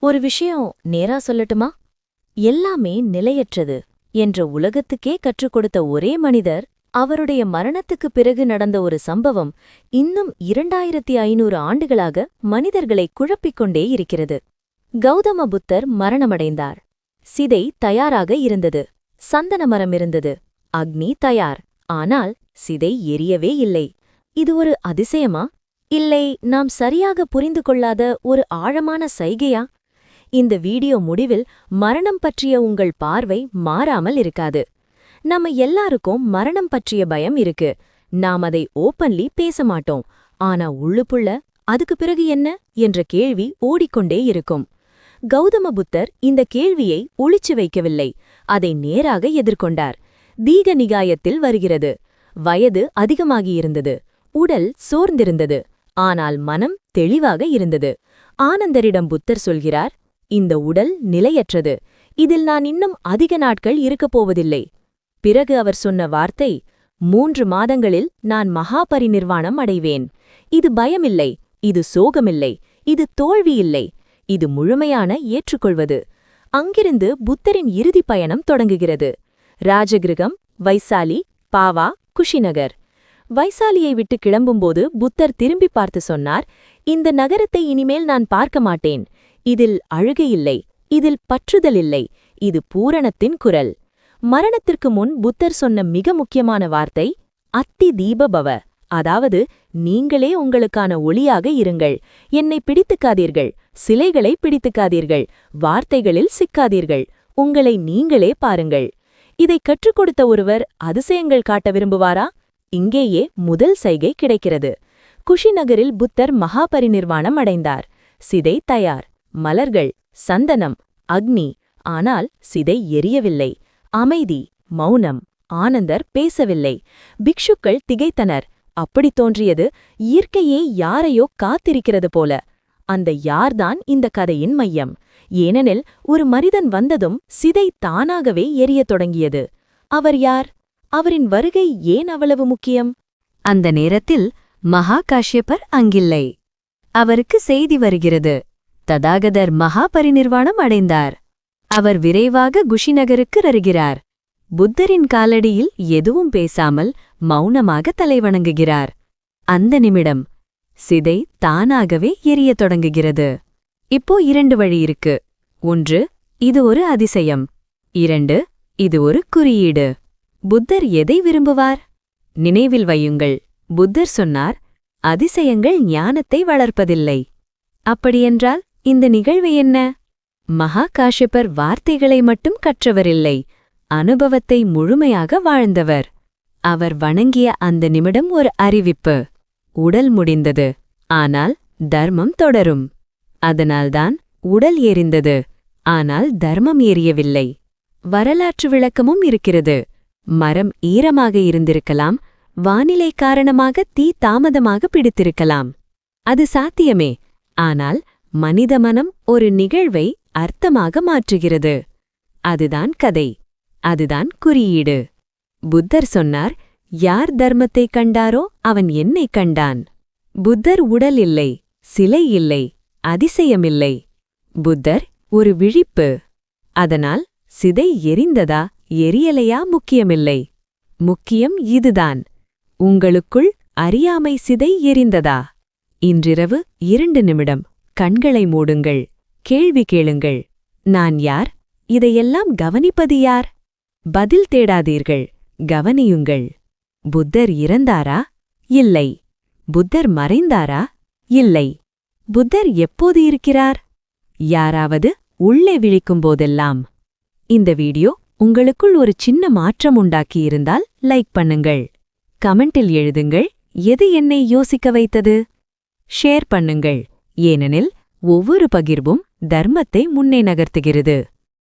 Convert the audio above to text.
ஒரு விஷயம் நேரா சொல்லட்டுமா? எல்லாமே நிலையற்றது என்ற உலகத்துக்கே கற்றுக் கொடுத்த ஒரே மனிதர், அவருடைய மரணத்துக்குப் பிறகு நடந்த ஒரு சம்பவம் இன்னும் 2500 ஆண்டுகளாக மனிதர்களை குழப்பிக் கொண்டே இருக்கிறது. கௌதம புத்தர் மரணமடைந்தார். சிதை தயாராக இருந்தது. சந்தன மரம் இருந்தது. அக்னி தயார். ஆனால் சிதை எரியவே இல்லை. இது ஒரு அதிசயமா? இல்லை நாம் சரியாக புரிந்து கொள்ளாத ஒரு ஆழமான சைகையா? இந்த வீடியோ முடிவில் மரணம் பற்றிய உங்கள் பார்வை மாறாமல் இருக்காது. நம்ம எல்லாருக்கும் மரணம் பற்றிய பயம் இருக்கு. நாம் அதை ஓப்பன்லி பேச மாட்டோம். ஆனா உள்ளுக்குள்ள அதுக்கு பிறகு என்ன என்ற கேள்வி ஓடிக்கொண்டே இருக்கும். கௌதம புத்தர் இந்த கேள்வியை ஒளிச்சு வைக்கவில்லை. அதை நேராக எதிர்கொண்டார். தீக நிகாயத்தில் வருகிறது. வயது அதிகமாகியிருந்தது. உடல் சோர்ந்திருந்தது. ஆனால் மனம் தெளிவாக இருந்தது. ஆனந்தரிடம் புத்தர் சொல்கிறார், இந்த உடல் நிலையற்றது. இதில் நான் இன்னும் அதிக நாட்கள் இருக்கப் போவதில்லை. பிறகு அவர் சொன்ன வார்த்தை, 3 மாதங்களில் நான் மகா பரிநிர்வாணம் அடைவேன். இது பயமில்லை, இது சோகமில்லை, இது தோல்வியில்லை, இது முழுமையான ஏற்றுக்கொள்வது. அங்கிருந்து புத்தரின் இறுதி பயணம் தொடங்குகிறது. ராஜகிருகம், வைசாலி, பாவா, குஷிநகர். வைசாலியை விட்டு கிளம்பும்போது புத்தர் திரும்பி பார்த்து சொன்னார், இந்த நகரத்தை இனிமேல் நான் பார்க்க மாட்டேன். இதில் அழுகையில்லை, இதில் பற்றுதல் இல்லை, இது பூரணத்தின் குரல். மரணத்திற்கு முன் புத்தர் சொன்ன மிக முக்கியமான வார்த்தை, அத்தி தீபபவ, அதாவது நீங்களே உங்களுக்கான ஒளியாக இருங்கள். என்னை பிடித்துக்காதீர்கள், சிலைகளை பிடித்துக்காதீர்கள், வார்த்தைகளில் சிக்காதீர்கள், உங்களை நீங்களே பாருங்கள். இதை கற்றுக் கொடுத்த ஒருவர் அதிசயங்கள் காட்ட விரும்புவாரா? இங்கேயே முதல் சைகை கிடைக்கிறது. குஷிநகரில் புத்தர் மகாபரிநிர்வாணம் அடைந்தார். சிதை தயார். மலர்கள், சந்தனம், அக்னி. ஆனால் சிதை எரியவில்லை. அமைதி, மௌனம். ஆனந்தர் பேசவில்லை. பிக்ஷுக்கள் திகைத்தனர். அப்படி தோன்றியது, இயற்கையே யாரையோ காத்திருக்கிறது போல. அந்த யார்தான் இந்த கதையின் மையம். ஏனெனில் ஒரு மனிதன் வந்ததும் சிதை தானாகவே எரியத் தொடங்கியது. அவர் யார்? அவரின் வருகை ஏன் அவ்வளவு முக்கியம்? அந்த நேரத்தில் மகா காஷ்யபர் அங்கில்லை. அவருக்கு செய்தி வருகிறது. ததாகதர் மகா பரிநிர்வாணம் அடைந்தார். அவர் விரைவாக குஷிநகருக்கு வருகிறார். புத்தரின் காலடியில் எதுவும் பேசாமல் மௌனமாக தலைவணங்குகிறார். அந்த நிமிடம் சிதை தானாகவே எரியத் தொடங்குகிறது. இப்போ 2 வழி இருக்கு. 1, இது ஒரு அதிசயம். 2, இது ஒரு குறியீடு. புத்தர் எதை விரும்புவார்? நினைவில் வையுங்கள், புத்தர் சொன்னார், அதிசயங்கள் ஞானத்தை வளர்ப்பதில்லை. அப்படியென்றால் இந்த நிகழ்வு என்ன? மகா காஷ்யபர் வார்த்தைகளை மட்டும் கற்றவரில்லை, அனுபவத்தை முழுமையாக வாழ்ந்தவர். அவர் வணங்கிய அந்த நிமிடம் ஒரு அறிவிப்பு. உடல் முடிந்தது, ஆனால் தர்மம் தொடரும். அதனால்தான் உடல் எரிந்தது, ஆனால் தர்மம் எரியவில்லை. வரலாற்று விளக்கமும் இருக்கிறது. மரம் ஈரமாக இருந்திருக்கலாம், வானிலை காரணமாக தீ தாமதமாக பிடித்திருக்கலாம். அது சாத்தியமே. ஆனால் மனித மனம் ஒரு நிகழ்வை அர்த்தமாக மாற்றுகிறது. அதுதான் கதை. அதுதான் குறியீடு. புத்தர் சொன்னார், யார் தர்மத்தை கண்டாரோ அவன் என்னை கண்டான். புத்தர் உடல் இல்லை, சிலை இல்லை, அதிசயமில்லை. புத்தர் ஒரு விழிப்பு. அதனால் சிதை எரிந்ததா எரியலையா முக்கியமில்லை. முக்கியம் இதுதான், உங்களுக்குள் அறியாமை சிதை எரிந்ததா? இன்றிரவு 2 நிமிடம் கண்களை மூடுங்கள். கேள்வி கேளுங்கள். நான் யார்? இதையெல்லாம் கவனிப்பது யார்? பதில் தேடாதீர்கள், கவனியுங்கள். புத்தர் இறந்தாரா? இல்லை. புத்தர் மறைந்தாரா? இல்லை. புத்தர் எப்போது இருக்கிறார்? யாராவது உள்ளே விழிக்கும்போதெல்லாம். இந்த வீடியோ உங்களுக்குள் ஒரு சின்ன மாற்றம் உண்டாக்கியிருந்தால் லைக் பண்ணுங்கள். கமெண்டில் எழுதுங்கள், எது என்னை யோசிக்க வைத்தது? ஷேர் பண்ணுங்கள், ஏனெனில் ஒவ்வொரு பகிர்வும் தர்மத்தை முன்னே நகர்த்துகிறது.